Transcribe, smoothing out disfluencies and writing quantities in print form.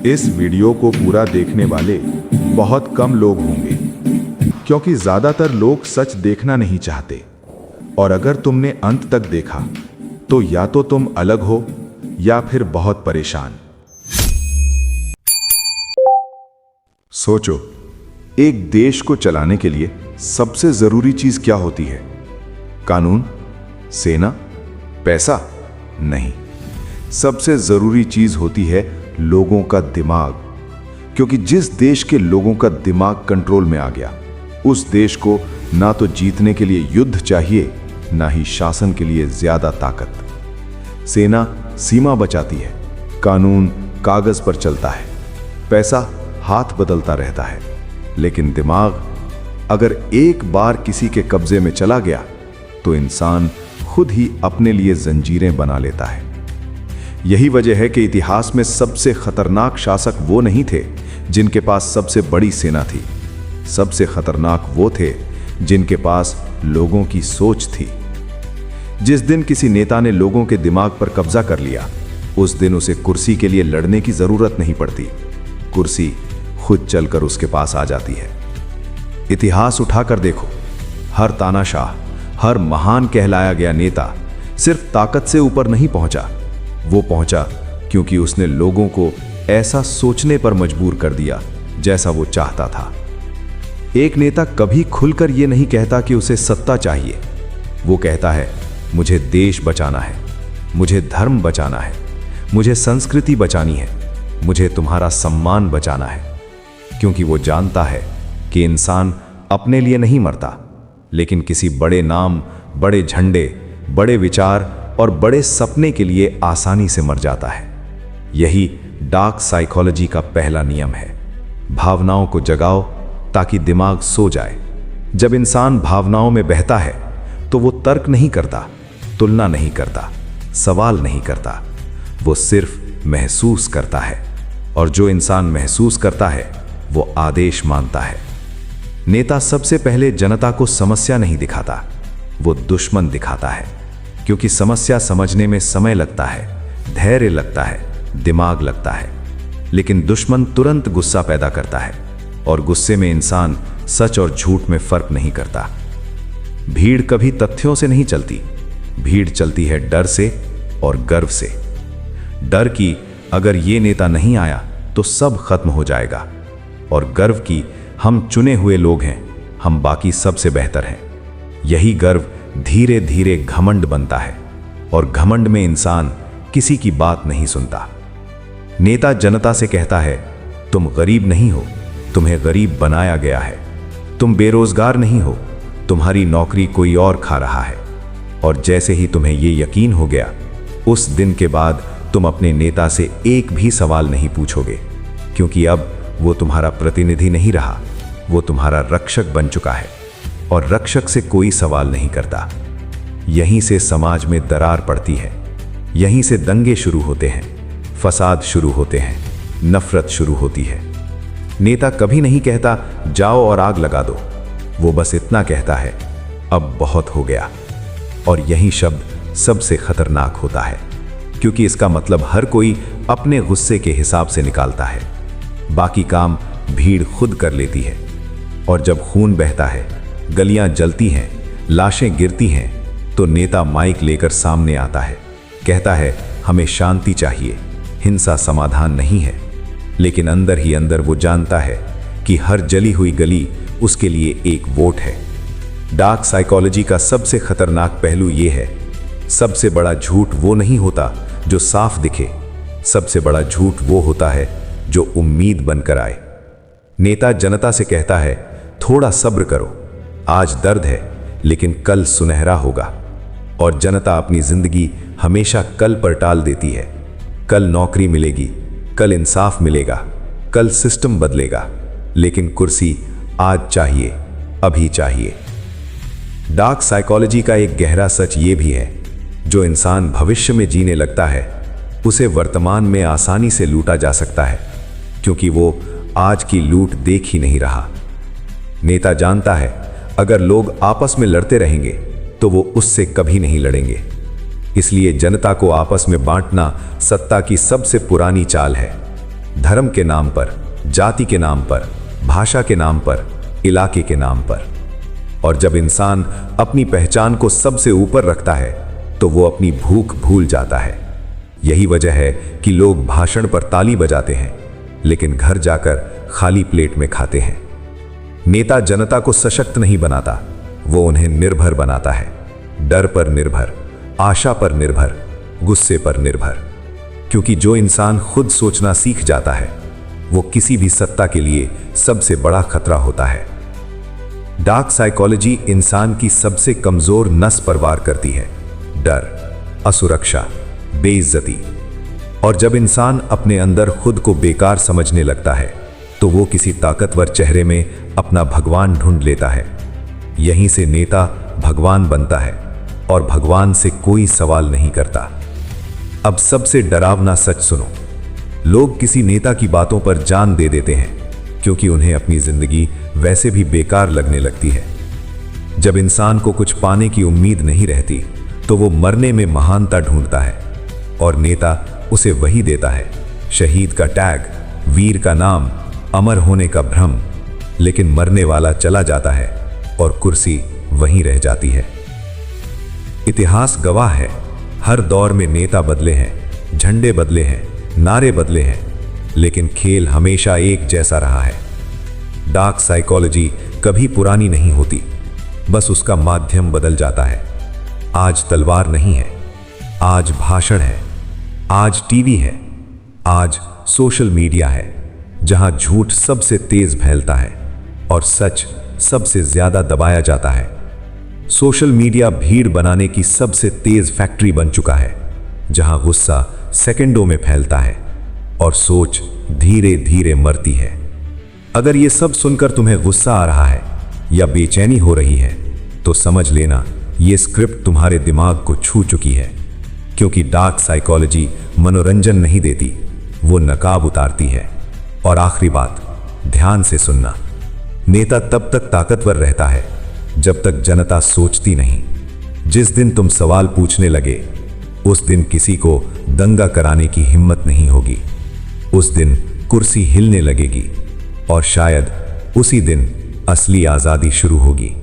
इस वीडियो को पूरा देखने वाले बहुत कम लोग होंगे, क्योंकि ज्यादातर लोग सच देखना नहीं चाहते। और अगर तुमने अंत तक देखा तो या तो तुम अलग हो या फिर बहुत परेशान। सोचो, एक देश को चलाने के लिए सबसे जरूरी चीज क्या होती है? कानून? सेना? पैसा? नहीं, सबसे जरूरी चीज होती है लोगों का दिमाग। क्योंकि जिस देश के लोगों का दिमाग कंट्रोल में आ गया, उस देश को ना तो जीतने के लिए युद्ध चाहिए, ना ही शासन के लिए ज्यादा ताकत। सेना सीमा बचाती है, कानून कागज पर चलता है, पैसा हाथ बदलता रहता है, लेकिन दिमाग अगर एक बार किसी के कब्जे में चला गया तो इंसान खुद ही अपने लिए जंजीरें बना लेता है। यही वजह है कि इतिहास में सबसे खतरनाक शासक वो नहीं थे जिनके पास सबसे बड़ी सेना थी। सबसे खतरनाक वो थे जिनके पास लोगों की सोच थी। जिस दिन किसी नेता ने लोगों के दिमाग पर कब्जा कर लिया, उस दिन उसे कुर्सी के लिए लड़ने की जरूरत नहीं पड़ती। कुर्सी खुद चलकर उसके पास आ जाती है। इतिहास उठाकर देखो, हर तानाशाह, हर महान कहलाया गया नेता सिर्फ ताकत से ऊपर नहीं पहुंचा। वो पहुंचा क्योंकि उसने लोगों को ऐसा सोचने पर मजबूर कर दिया जैसा वो चाहता था। एक नेता कभी खुलकर ये नहीं कहता कि उसे सत्ता चाहिए। वो कहता है, मुझे देश बचाना है, मुझे धर्म बचाना है, मुझे संस्कृति बचानी है, मुझे तुम्हारा सम्मान बचाना है। क्योंकि वो जानता है कि इंसान अपने लिए नहीं मरता, लेकिन किसी बड़े नाम, बड़े झंडे, बड़े विचार और बड़े सपने के लिए आसानी से मर जाता है। यही डार्क साइकोलॉजी का पहला नियम है। भावनाओं को जगाओ ताकि दिमाग सो जाए। जब इंसान भावनाओं में बहता है तो वो तर्क नहीं करता, तुलना नहीं करता, सवाल नहीं करता, वो सिर्फ महसूस करता है। और जो इंसान महसूस करता है वो आदेश मानता है। नेता सबसे पहले जनता को समस्या नहीं दिखाता, वो दुश्मन दिखाता है। क्योंकि समस्या समझने में समय लगता है, धैर्य लगता है, दिमाग लगता है, लेकिन दुश्मन तुरंत गुस्सा पैदा करता है। और गुस्से में इंसान सच और झूठ में फर्क नहीं करता। भीड़ कभी तथ्यों से नहीं चलती, भीड़ चलती है डर से और गर्व से। डर की, अगर ये नेता नहीं आया तो सब खत्म हो जाएगा। और गर्व की, हम चुने हुए लोग हैं, हम बाकी सबसे बेहतर हैं। यही गर्व धीरे धीरे घमंड बनता है, और घमंड में इंसान किसी की बात नहीं सुनता। नेता जनता से कहता है, तुम गरीब नहीं हो, तुम्हें गरीब बनाया गया है। तुम बेरोजगार नहीं हो, तुम्हारी नौकरी कोई और खा रहा है। और जैसे ही तुम्हें ये यकीन हो गया, उस दिन के बाद तुम अपने नेता से एक भी सवाल नहीं पूछोगे, क्योंकि अब वो तुम्हारा प्रतिनिधि नहीं रहा, वो तुम्हारा रक्षक बन चुका है। और रक्षक से कोई सवाल नहीं करता। यहीं से समाज में दरार पड़ती है, यहीं से दंगे शुरू होते हैं, फसाद शुरू होते हैं, नफरत शुरू होती है। नेता कभी नहीं कहता जाओ और आग लगा दो, वो बस इतना कहता है, अब बहुत हो गया। और यही शब्द सबसे खतरनाक होता है, क्योंकि इसका मतलब हर कोई अपने गुस्से के हिसाब से निकालता है। बाकी काम भीड़ खुद कर लेती है। और जब खून बहता है, गलियां जलती हैं, लाशें गिरती हैं, तो नेता माइक लेकर सामने आता है, कहता है, हमें शांति चाहिए, हिंसा समाधान नहीं है। लेकिन अंदर ही अंदर वो जानता है कि हर जली हुई गली उसके लिए एक वोट है। डार्क साइकोलॉजी का सबसे खतरनाक पहलू ये है, सबसे बड़ा झूठ वो नहीं होता जो साफ दिखे, सबसे बड़ा झूठ वो होता है जो उम्मीद बनकर आए। नेता जनता से कहता है, थोड़ा सब्र करो, आज दर्द है लेकिन कल सुनहरा होगा। और जनता अपनी जिंदगी हमेशा कल पर टाल देती है। कल नौकरी मिलेगी, कल इंसाफ मिलेगा, कल सिस्टम बदलेगा, लेकिन कुर्सी आज चाहिए, अभी चाहिए। डार्क साइकोलॉजी का एक गहरा सच ये भी है, जो इंसान भविष्य में जीने लगता है, उसे वर्तमान में आसानी से लूटा जा सकता है, क्योंकि वो आज की लूट देख ही नहीं रहा। नेता जानता है, अगर लोग आपस में लड़ते रहेंगे तो वो उससे कभी नहीं लड़ेंगे। इसलिए जनता को आपस में बांटना सत्ता की सबसे पुरानी चाल है। धर्म के नाम पर, जाति के नाम पर, भाषा के नाम पर, इलाके के नाम पर। और जब इंसान अपनी पहचान को सबसे ऊपर रखता है तो वो अपनी भूख भूल जाता है। यही वजह है कि लोग भाषण पर ताली बजाते हैं लेकिन घर जाकर खाली प्लेट में खाते हैं। नेता जनता को सशक्त नहीं बनाता, वो उन्हें निर्भर बनाता है। डर पर निर्भर, आशा पर निर्भर, गुस्से पर निर्भर। क्योंकि जो इंसान खुद सोचना सीख जाता है वो किसी भी सत्ता के लिए सबसे बड़ा खतरा होता है। डार्क साइकोलॉजी इंसान की सबसे कमजोर नस पर वार करती है, डर, असुरक्षा, बेइज्जती। और जब इंसान अपने अंदर खुद को बेकार समझने लगता है तो वो किसी ताकतवर चेहरे में अपना भगवान ढूंढ लेता है। यहीं से नेता भगवान बनता है और भगवान से कोई सवाल नहीं करता। अब सबसे डरावना सच सुनो, लोग किसी नेता की बातों पर जान दे देते हैं क्योंकि उन्हें अपनी जिंदगी वैसे भी बेकार लगने लगती है। जब इंसान को कुछ पाने की उम्मीद नहीं रहती तो वो मरने में महानता ढूंढता है और नेता उसे वही देता है, शहीद का टैग, वीर का नाम, अमर होने का भ्रम। लेकिन मरने वाला चला जाता है और कुर्सी वहीं रह जाती है। इतिहास गवाह है, हर दौर में नेता बदले हैं, झंडे बदले हैं, नारे बदले हैं, लेकिन खेल हमेशा एक जैसा रहा है। डार्क साइकोलॉजी कभी पुरानी नहीं होती, बस उसका माध्यम बदल जाता है। आज तलवार नहीं है, आज भाषण है, आज टीवी है, आज सोशल मीडिया है, जहां झूठ सबसे तेज फैलता है और सच सबसे ज्यादा दबाया जाता है। सोशल मीडिया भीड़ बनाने की सबसे तेज फैक्ट्री बन चुका है, जहां गुस्सा सेकंडों में फैलता है और सोच धीरे धीरे मरती है। अगर ये सब सुनकर तुम्हें गुस्सा आ रहा है या बेचैनी हो रही है तो समझ लेना ये स्क्रिप्ट तुम्हारे दिमाग को छू चुकी है। क्योंकि डार्क साइकोलॉजी मनोरंजन नहीं देती, वो नकाब उतारती है। और आखिरी बात, ध्यान से सुनना, नेता तब तक ताकतवर रहता है जब तक जनता सोचती नहीं। जिस दिन तुम सवाल पूछने लगे उस दिन किसी को दंगा कराने की हिम्मत नहीं होगी। उस दिन कुर्सी हिलने लगेगी और शायद उसी दिन असली आजादी शुरू होगी।